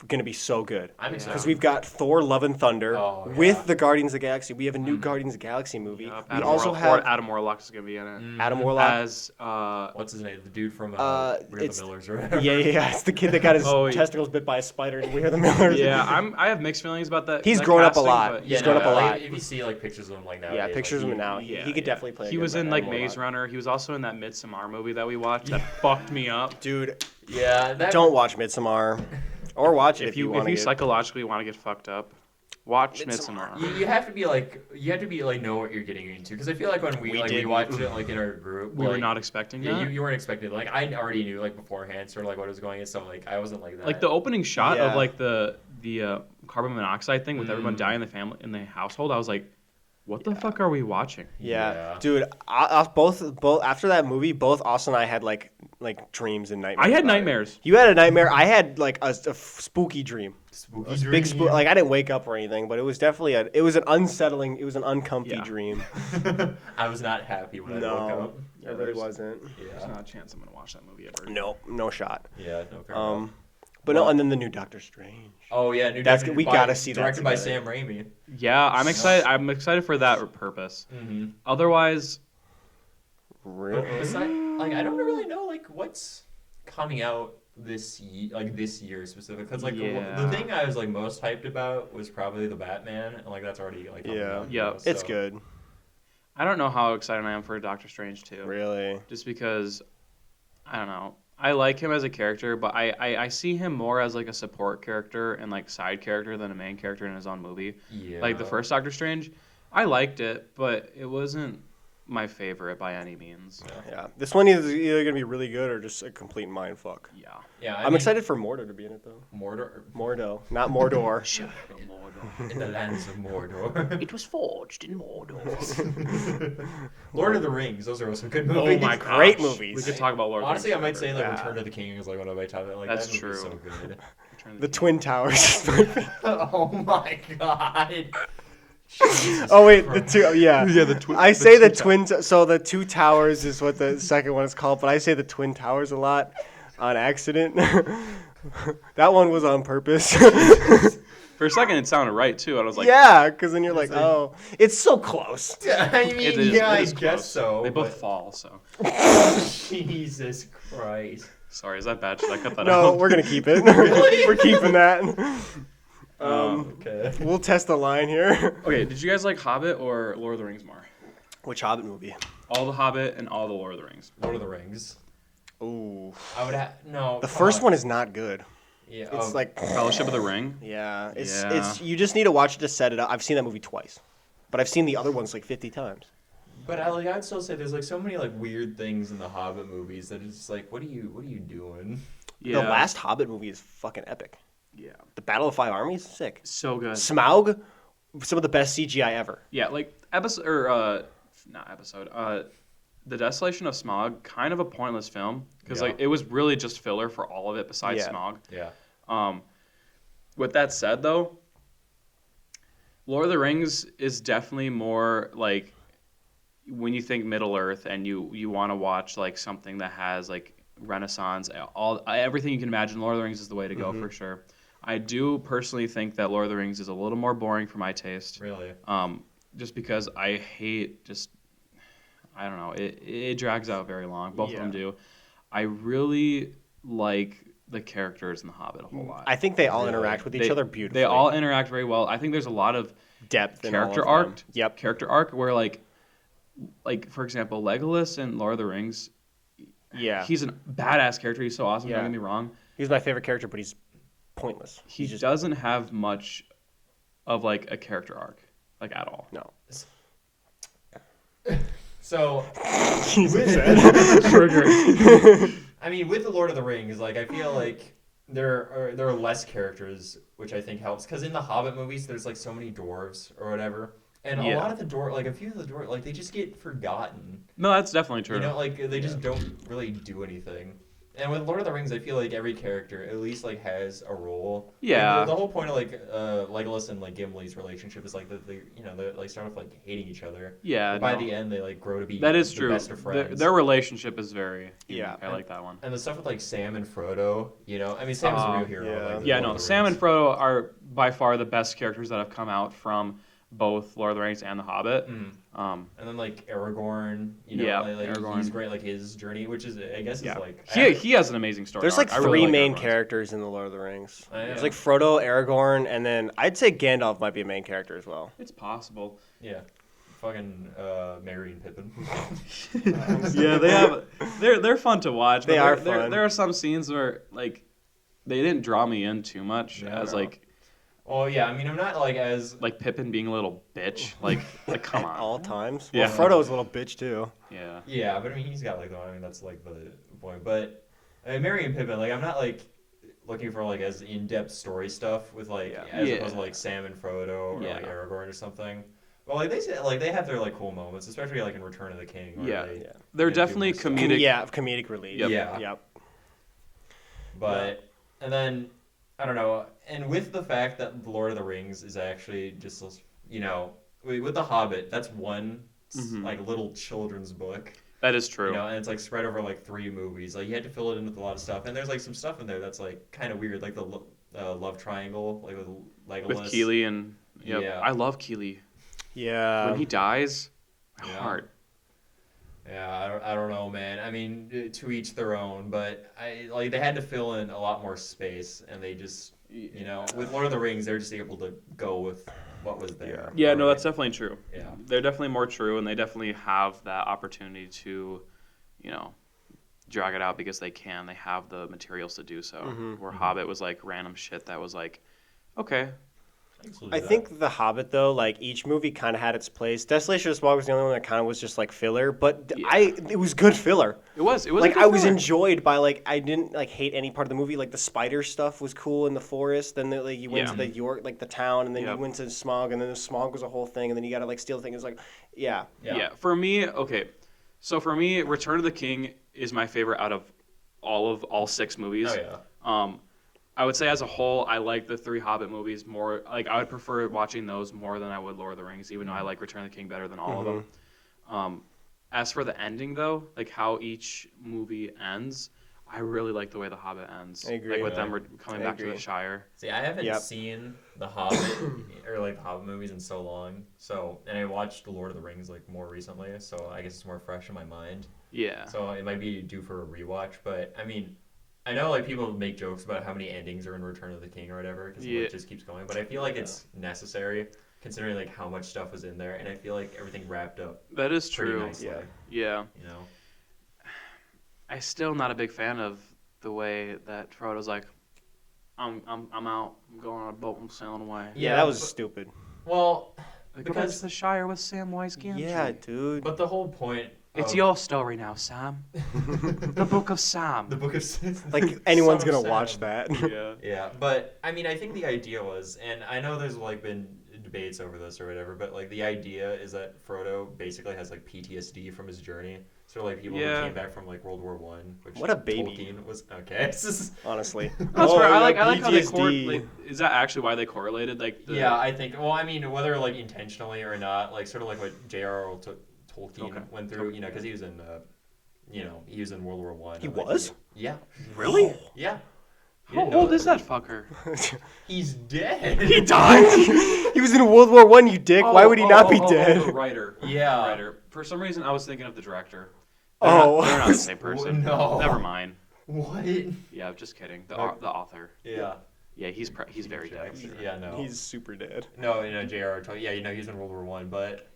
gonna be so good. I'm Yeah. excited Because we've got Thor: Love and Thunder Oh, yeah. with the Guardians of the Galaxy. We have a new Mhm. Guardians of the Galaxy movie. Yup, We also have Adam Warlock is gonna be in it. Adam Warlock. As What's his name? The dude from We're it's- the Millers or whatever. Yeah. It's the kid that got his Oh, yeah. testicles bit by a spider and We're the Millers. yeah, I have mixed feelings about that. He's that grown up a casting, lot. but- He's Yeah, grown no, up a like, lot. If you see like pictures of him like now, Yeah, pictures of him now. He could definitely play. a He good was in Adam like Warlock. Maze Runner. He was also in that Midsommar movie that we watched that fucked me up. Dude, Yeah, that don't watch Midsommar, or watch it If you want to. psychologically want to get fucked up, watch Midsommar. Midsommar. you have to be like know what you're getting into because I feel like when we didn't. watched it like in our group, We were like, not expecting Yeah, that. you weren't expecting it. Like I already knew like beforehand, sort of like what was going on, so like I wasn't like that. Like the opening shot Yeah. of like the carbon monoxide thing with everyone Mm. dying in the household. I was like, what the fuck are we watching? Yeah, dude. I both after that movie, both Austin and I had like dreams and nightmares. I had about it. nightmares. You had a nightmare. I had like a spooky dream. Spooky A big spook. Like I didn't wake up or anything, but it was definitely it was an unsettling. It was an uncomfy Yeah. dream. I was not happy when I woke No, up. it really wasn't. There's Yeah. not a chance I'm gonna watch that movie ever. No, no shot. Yeah. No, fair enough. But no, and then the new Doctor Strange. Oh yeah, new That's directed we by- gotta see that Directed by together. Sam Raimi. Yeah, I'm excited. I'm excited for that purpose. Mm-hmm. Otherwise, Really? Like I don't really know like what's coming out this year specifically because like Yeah. the thing I was like most hyped about was probably the Batman and like that's already like coming Yeah. out, Yeah. It's so- good. I don't know how excited I am for Doctor Strange too. Really. Just because, I don't know. I like him as a character, but I see him more as like a support character and like side character than a main character in his own movie. Yeah. Like the first Doctor Strange, I liked it, but it wasn't my favorite by any means. Yeah. This one is either gonna be really good or just a complete mind fuck. Yeah. Yeah. I'm excited for Mordor to be in it though. Mordor Mordo, not Mordor. in the lands of Mordor. It was forged in Mordor. Lord of the Rings. Those are also good Oh movies. my Great gosh. movies. We could talk about Lord of the Honestly, I Rings might say like Yeah. Return of the King is like one of my top. Like That's that movie's true. so good. forever. The Twin Towers. Oh my god. Jesus Oh wait, the Christ. two. Yeah. Yeah, the I say the twin. So the two towers is what the second one is called, but I say the Twin Towers a lot on accident. That one was on purpose. For a second, it sounded right too. I was like, yeah, because then you're like, like- oh, it's so close. I mean, it is, yeah, it I is guess close. so. They both but- fall. So Jesus Christ. sorry, is that bad? Should I cut that No, out? we're gonna keep it. We're keeping that. Okay. We'll test the line here. Okay, did you guys like Hobbit or Lord of the Rings more? Which Hobbit movie? All the Hobbit and all the Lord of the Rings. Lord of the Rings. Ooh, I would have no. the come first on. one is not good. Yeah. It's like, Fellowship of the Ring. yeah, it's Yeah. you just need to watch it to set it up. I've seen that movie twice, but I've seen the other ones like 50 times. But I'd still say there's like so many like weird things in the Hobbit movies that it's just like, what are you doing? Yeah. The last Hobbit movie is fucking epic. Yeah. The Battle of Five Armies, sick. So good. Smaug, some of the best CGI ever. Yeah, like not episode. The Desolation of Smaug, kind of a pointless film because Yeah. like it was really just filler for all of it besides Yeah. Smaug. Yeah. With that said, though, Lord of the Rings is definitely more like when you think Middle Earth and you want to watch like something that has like Renaissance, everything you can imagine. Lord of the Rings is the way to go for sure. I do personally think that Lord of the Rings is a little more boring for my taste. Really. Just because I hate I don't know, it drags out very long. Both of them Yeah. do. I really like the characters in The Hobbit a whole lot. I think they all Really? interact with each They- other beautifully. They all interact very well. I think there's a lot of depth in all character of them. arc. Yep. Character arc where like for example, Legolas in Lord of the Rings. Yeah. He's a badass character. He's so awesome. Yeah. Don't get me wrong. He's my favorite character, but he's pointless. He He's just doesn't have much of like a character arc, like at all. no. So Jesus. I mean, with the Lord of the Rings, like I feel like there are less characters, which I think helps. Because in the Hobbit movies, there's like so many dwarves or whatever, and a Yeah. lot of the like a few of the dwarves, like they just get forgotten. No, that's definitely true. You know, like they just don't really do anything. And with Lord of the Rings, I feel like every character at least like has a role. Yeah. Like, the whole point of like Legolas and like Gimli's relationship is like they like start off like hating each other. yeah. But by no. the end, they like grow to be That is the true. best of friends. Their relationship is very Yeah. I like that one. And the stuff with like Sam and Frodo, you know, I mean Sam's a real hero. yeah. Like, the Yeah, Lord no, of the Sam and Rings. Frodo are by far the best characters that have come out from both Lord of the Rings and The Hobbit. Mm. Um, And then like Aragorn, you know, Yeah, like, Aragorn. he's great. Like his journey, which is I guess yeah, is like he has an amazing story. There's arc. like I really three like main Aragorn's. characters in the Lord of the Rings. I know. There's like Frodo, Aragorn, and then I'd say Gandalf might be a main character as well. It's possible. yeah, fucking Merry and Pippin. Yeah, they're fun to watch. They but are there, fun. There are some scenes where like they didn't draw me in too much Yeah, as no. like Well, yeah, I mean I'm not like as Pippin being a little bitch. Like come At on. all times. Yeah. Well, Frodo's a little bitch too. Yeah. yeah, but I mean he's got like I mean that's like the point. But I mean, Merry and Pippin, like I'm not like looking for like as in-depth story stuff with like Yeah. as Yeah. opposed to like Sam and Frodo or Yeah. like Aragorn or something. Well, like they say, like they have their like cool moments, especially like in Return of the King. Where Yeah. they, Yeah. They're Yeah, do definitely more stuff. comedic. Yeah, comedic relief. Yep. Yeah. Yep. But and then I don't know, and with the fact that the Lord of the Rings is actually just you know with the Hobbit, that's one Mhm. like little children's book, That is true. you know, and it's like spread over like 3 movies. Like you had to fill it in with a lot of stuff, and there's like some stuff in there that's like kind of weird, like the love triangle, like with Legolas. With Keely and yep. Yeah. I love Keely. Yeah. When he dies, my Yeah. heart. Yeah, I don't know, man. I mean, to each their own, but they had to fill in a lot more space, and they just, you know, with Lord of the Rings, they're just able to go with what was there. Yeah, no, that's definitely true. Yeah. They're definitely more true, and they definitely have that opportunity to, you know, drag it out because they can. They have the materials to do so. Where Hobbit was like random shit that was like, okay, I think The Hobbit, though, like each movie kind of had its place. Desolation of Smaug was the only one that kind of was just like filler, but Yeah. it was good filler. it was. Like a good I was filler. enjoyed by like I didn't like hate any part of the movie. Like the spider stuff was cool in the forest. Then like you went Yeah. to the York, like the town, and then Yep. you went to Smaug, and then the Smaug was a whole thing, and then you got to like steal things. Like yeah, Yeah. For me, okay. So for me, Return of the King is my favorite out of all 6 movies. Oh yeah. I would say as a whole, I like the 3 Hobbit movies more. Like I would prefer watching those more than I would Lord of the Rings, even though I like Return of the King better than all of them. As for the ending, though, like how each movie ends, I really like the way The Hobbit ends. I agree. Like with Yeah. them coming I back to agree. the Shire. See, I haven't Yep. seen The Hobbit or like the Hobbit movies in so long. So, and I watched The Lord of the Rings like more recently. So I guess it's more fresh in my mind. Yeah. So it might be due for a rewatch. But I mean, I know like people make jokes about how many endings are in Return of the King or whatever because Yeah. it just keeps going. But I feel like it's necessary considering like how much stuff was in there, and I feel like everything wrapped up That is pretty true. nicely. Yeah. Yeah. You know. I still not a big fan of the way that Frodo's like, I'm out. I'm going on a boat. I'm sailing away. Yeah, that was but- stupid. Well, Like, go back because- to the Shire with Samwise Gamgee. Yeah, dude. but the whole point. It's of your story now, Sam. The Book of Sam. the Book of Like anyone's Son of gonna watch Sam. that. Yeah. Yeah, but I mean, I think the idea was, and I know there's like been debates over this or whatever, but like the idea is that Frodo basically has like PTSD from his journey. So like people Yeah. who came back from like World War One, which What a baby. Tolkien was okay. Honestly. That's Oh, fair. I yeah, like how they PTSD. like, is that actually why they correlated? Like, the, Yeah, I think. Well, I mean, whether like intentionally or not, like sort of like what J.R.R. Tolkien Okay. went through, you know, because he was in, he was in World War One. He and, like, was? Yeah. Really? Yeah. You How didn't know old is that fucker? He's dead. He died. He was in World War One. You dick. Why would he not be The dead? writer. Yeah. The writer. For some reason, I was thinking of the director. Oh. They're not the same person. No. Never mind. What? Yeah, just kidding. The Like- the author. Yeah. Yeah, he's very dead. Yeah, no. He's super dead. No, J.R.R. Tolkien. Yeah, he's in World War One, but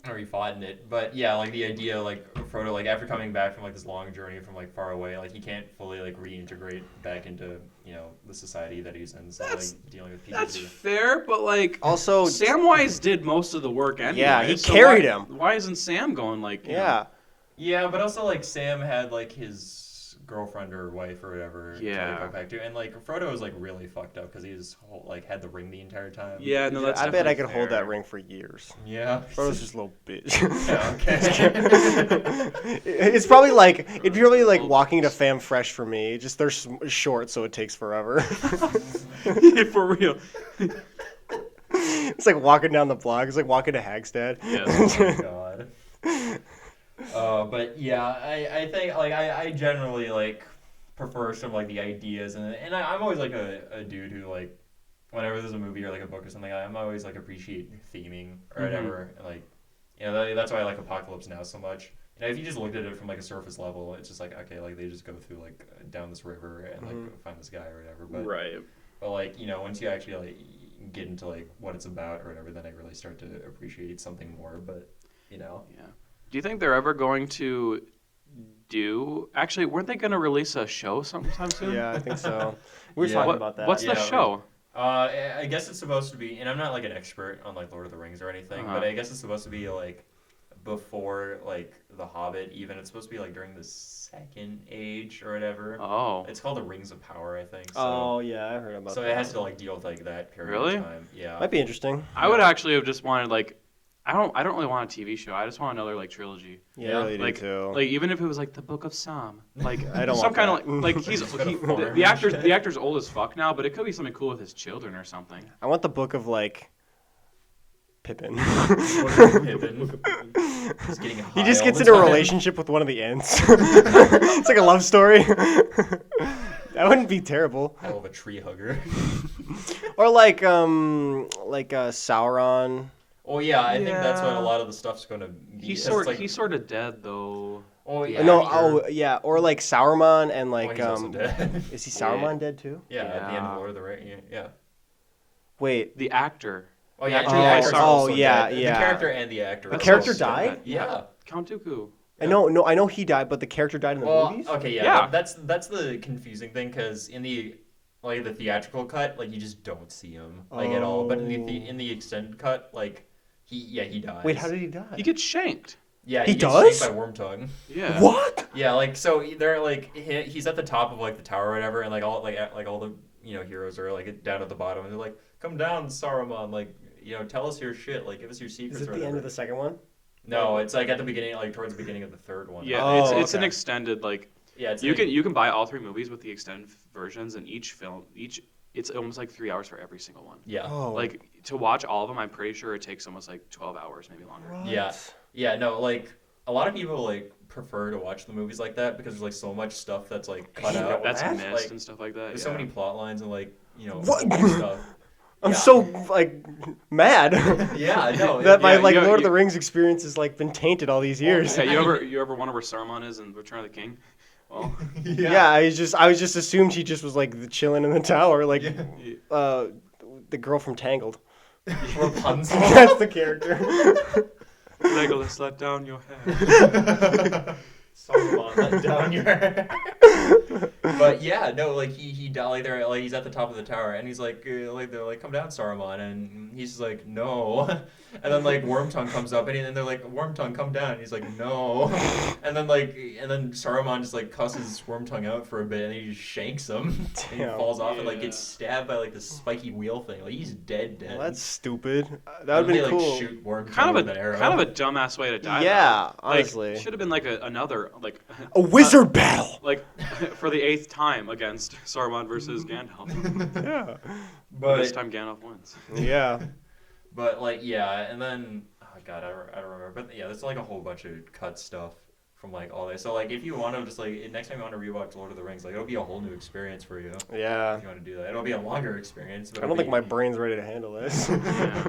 or he fought in it. But yeah, like the idea, like Frodo, like after coming back from like this long journey from like far away, like he can't fully like reintegrate back into the society that he's in. So That's- like dealing with That's PTSD. fair, but like Also, Samwise did most of the work anyway. Yeah, he so carried why- him. Why isn't Sam going like? you know? yeah. Yeah, but also like Sam had like his girlfriend or wife or whatever to Yeah. like, go back to, and like Frodo was like really fucked up because he was like had the ring the entire time. Yeah, no, that's. I bet I definitely could hold fair. that ring for years. Yeah. Frodo's just a little bitch. Yeah, okay. It's probably like it'd be probably like walking to Fam Fresh for me. Just they're short, so it takes forever. For real. It's like walking down the block. It's like walking to Hagstead. Yes. Oh my god. But yeah, I think like I generally like prefer some like the ideas and I'm always like a dude who like whenever there's a movie or like a book or something I'm always like appreciate theming or whatever and like that's why I like Apocalypse Now so much. If you just looked at it from like a surface level, it's just like okay, like they just go through like down this river and like find this guy or whatever. But Right. but like once you actually like get into like what it's about or whatever, then I really start to appreciate something more. But Yeah. Do you think they're ever going to do? Actually, weren't they going to release a show sometime soon? Yeah, I think so. We were Yeah. talking What- about that. What's the Yeah, show? I guess it's supposed to be, and I'm not like an expert on like Lord of the Rings or anything, Uh-huh. but I guess it's supposed to be like before like The Hobbit. Even it's supposed to be like during the Second Age or whatever. Oh. It's called the Rings of Power, I think. So, Oh yeah, I heard about so that. it has to like deal with like that period Really? of time. Yeah. Might be interesting. I would actually have just wanted like, I don't really want a TV show. I just want another like trilogy. Yeah, Yeah, I really like, do too. Like even if it was like the Book of Sam, like I don't some want kind of that. like he's Just gotta he, farm the and shit. actor's old as fuck now, but it could be something cool with his children or something. I want the book of like Pippin. Pippin. Just getting high He just all gets the into a time. relationship with one of the Ents. It's like a love story. That wouldn't be terrible. Hell of a tree hugger. Or like Sauron. Oh yeah, I think that's what Yeah. a lot of the stuff's gonna be. He's It's like, sort of dead though. oh yeah. No, sure. oh yeah, or like Sauron and Oh, like he's also dead. is he Sauron dead too? Yeah, at the end of Yeah. Lord of the Rings. Yeah. Wait, The actor. Oh yeah. actor the who plays actor's Sauron. also Oh, yeah, dead. yeah. The character and the actor. The are character also died? dead. Yeah. Count Dooku. I know he died, but the character died in the Well, movies. okay, yeah. Yeah. That's the confusing thing because in the the theatrical cut, like you just don't see him like at all. But in the extended cut, like he dies. Wait, how did he die? He gets shanked. Yeah, He gets does? shanked by Wormtongue. Yeah. What? Yeah, like so they're like he's at the top of like the tower or whatever, and like all the heroes are like down at the bottom, and they're like, "Come down, Saruman! Like tell us your shit, like give us your secrets." Is it or the end whatever." of the second one? No, it's like at the beginning, like towards the beginning of the third one. Yeah, Oh, it's an okay. extended like Yeah, it's you like, can buy all three movies with the extended versions, and each it's almost like 3 hours for every single one. Yeah. Oh, Like to watch all of them, I'm pretty sure it takes almost like 12 hours, maybe longer. what? Yeah. Yeah, no, like a lot of people like prefer to watch the movies like that because there's like so much stuff that's like cut out. That's Like, missed and stuff like that. there's Yeah. so many plot lines and like What? stuff. I'm Yeah. so like mad. Yeah, I know. that my Yeah, like you- Lord of you- the Rings experience has like been tainted all these years. Yeah, you ever wonder where Saruman is in Return of the King? Well, Yeah, I was just assumed he just was like chilling in the tower, like Yeah. the girl from Tangled. Rapunzel. That's the character. Legolas, let down your head. Saruman, let down your head. But yeah, no, like he died, like they're like he's at the top of the tower and he's like they're like come down Saruman and he's just like no, and then like Wormtongue comes up and then they're like Wormtongue come down and he's like no, and then Saruman just like cusses Wormtongue out for a bit and he just shanks him and he Damn. falls off and like Yeah. gets stabbed by like the spiky wheel thing, like he's dead. Well, that's stupid. And That would then have been they, cool. Like, shoot Wormtongue kind with an arrow. of a dumbass way to die. Yeah, though. Like, honestly. should have been like another like A wizard battle. like for the 8th time against Saruman versus Gandalf. Yeah. But this But time Gandalf wins. Yeah. But like yeah, and then oh god, I don't remember. But yeah, there's like a whole bunch of cut stuff from like all this. So like if you want to just like next time you want to rewatch Lord of the Rings, like it'll be a whole new experience for you Yeah. if you want to do that. It'll be a longer experience. But I don't think my brain's ready to handle this. Yeah.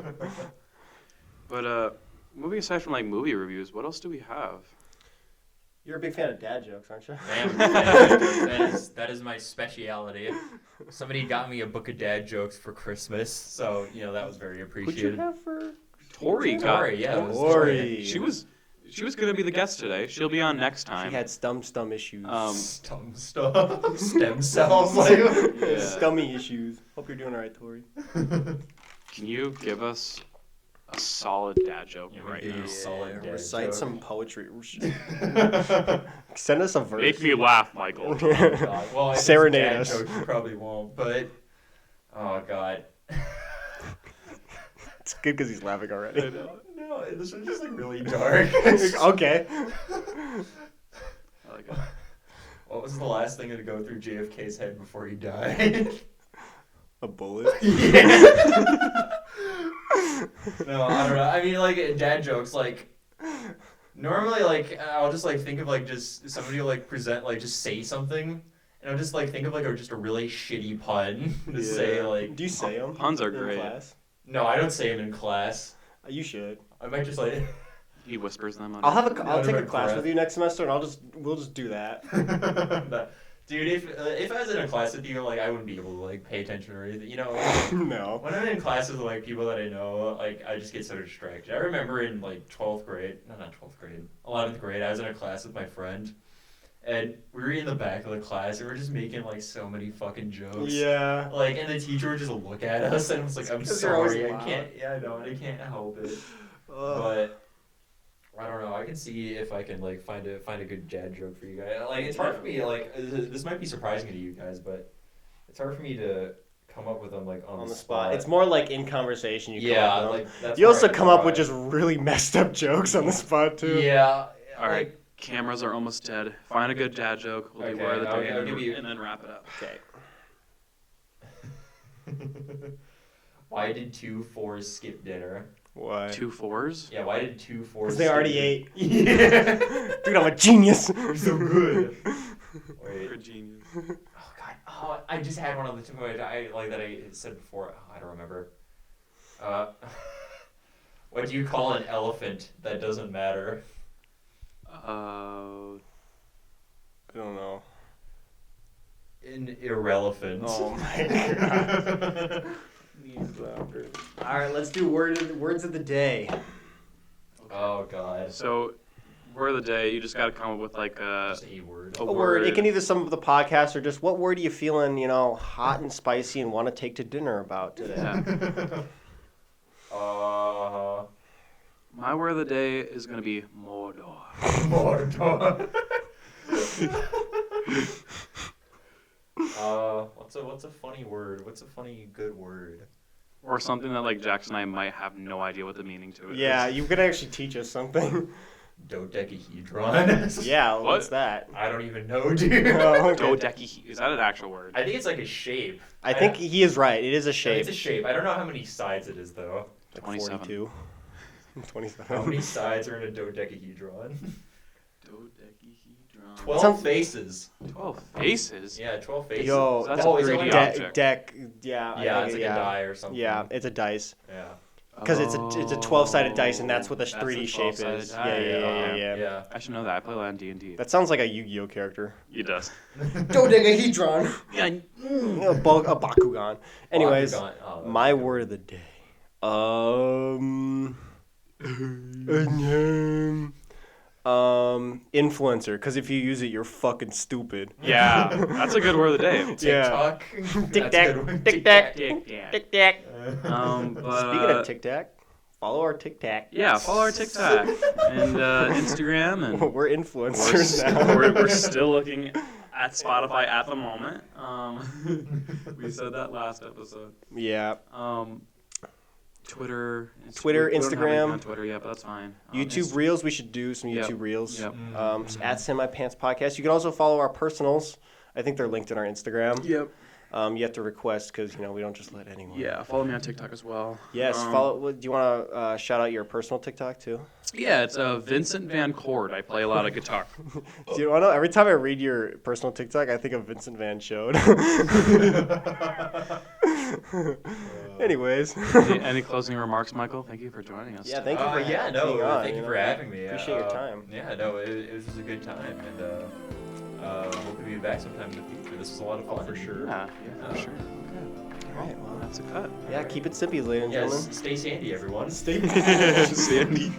But moving aside from like movie reviews, what else do we have? You're a big fan of dad jokes, aren't you? That is my speciality. Somebody got me a book of dad jokes for Christmas, so you know that was very What'd you appreciated. have for? Tori got. Tori, yeah, it was Tori. She was gonna be the guest today. She'll be on next time. She had stum issues. Stem cells, like Yeah. Scummy issues. Hope you're doing all right, Tori. Can you give us a solid dad joke Yeah, right give you now? a solid dad Recite joke. some poetry. Send us a verse. Make me laugh, Michael. God. Well, if it's Serenade dad us. jokes, you probably won't, but oh god. It's good because he's laughing already. No, this is just like really dark. Okay. I like it. What was the last thing to go through JFK's head before he died? A bullet. No, I don't know. I mean, like dad jokes, like normally, like I'll just like think of like just somebody will like present like just say something, and I'll just like think of like just a really shitty pun to say like. Do you say them? Puns are in great. class? No, I don't say them in class. You should. I might just like. He whispers them. I'll Under. I'll take a Under class breath. with you next semester, and we'll just do that. Dude, if I was in a class with you, like I wouldn't be able to like pay attention or anything. You know, No. when I'm in classes with like people that I know, like I just get so distracted. I remember in like 12th grade, no, not 12th grade, 11th grade, I was in a class with my friend, and we were in the back of the class, and we are just making like so many fucking jokes. Yeah. Like, and the teacher would just look at us, and was like, "I'm 'Cause you're always sorry, I loud. can't. Yeah, I know, I can't help it." Ugh. But I don't know. I can see if I can like find a good dad joke for you guys. Like it's hard for me. Like this might be surprising to you guys, but it's hard for me to come up with them like on the spot. It's more like in conversation. You yeah, come up with like them. that's You where also I come up with try. just really messed up jokes on the spot too. Yeah. All right, cameras are almost dead. Find a good dad joke. We'll do Okay, word of the I'll- day I'll and, give you- and then wrap it up. Okay. Why did 2 4s skip dinner? Why? 2 4s. Yeah, why did 2 4s? Because they already ate. Yeah. Dude, I'm a genius. You're so good. Wait. You're a genius. Oh god. Oh, I just had one on the tip of my I like that I said before. Oh, I don't remember. What do you call an elephant that doesn't matter? I don't know. An irrelevant. Oh my god. All right, let's do words of the day. Oh god. So, word of the day. You just got to come up with like Just a word. a A word. It can either sum up the podcast or just what word are you feeling, hot and spicy and want to take to dinner about today? Yeah. My word of the day is gonna be Mordor. Mordor. What's a funny word? What's a funny good word? Or something that like Jackson and I might have no idea what the meaning to it Yeah, is. you could actually teach us something. Dodecahedron. Yeah, What? what's that? I don't even know, dude. Oh, okay. Dodecahe. Is that an actual word? I think it's like a shape. I think he is right. It is a shape. It's a shape. I don't know how many sides it is though. Like 27. 42. How 27. many sides are in a dodecahedron? Dodecahe. 12 Sounds- faces. 12 faces. Yeah, 12 faces. Yo, That's a that- 3D deck, object. yeah, I Yeah, think it's like yeah. a die or something. Yeah, it's a dice. Yeah. Because it's a 12-sided dice, and that's what the That's 3D the shape 12-sided is. die. Yeah. Yeah. I should know that. I play a lot in D&D. That sounds like a Yu-Gi-Oh character. It does. Dodecahedron. Yeah. A Bakugan. Anyways, Bakugan. Oh, that's my a good word of the day. Influencer. Because if you use it, you're fucking stupid. Yeah, that's a good word of the day. Yeah. TikTok. Tic That's a good tac, one. tic tac, Tic-tac. tic tac. But, Speaking of Tic Tac, follow our Tic Tac. yeah, follow our TikTok and Instagram, and We're influencers we're, now. we're still looking at Spotify at the moment. We said that last episode. Yeah. Twitter, Twitter, we don't have anything Instagram. on Twitter yet, but that's fine. YouTube Reels. We should do some Yep. YouTube Reels. Yep. At Semi Pants Podcast. You can also follow our personals. I think they're linked in our Instagram. Yep. You have to request because we don't just let anyone. Yeah, follow me on TikTok as well. Yes. Follow. Do you want to shout out your personal TikTok too? Yeah, it's Vincent Van Cord. I play a lot of guitar. Do you want to know? Every time I read your personal TikTok, I think of Vincent Van Showed. Anyways. any closing remarks, Michael? Thank you for joining us. Yeah, thank you for Yeah, no, being on, thank you for having me. Appreciate your time. Yeah, no, it was just a good time, and hope to be back sometime in the future. This was a lot of fun. For sure. Yeah, for sure. Okay. All right. Well, That's a cut. yeah. Keep it sippy, ladies and Yes, gentlemen. stay sandy, everyone. Stay. Sandy.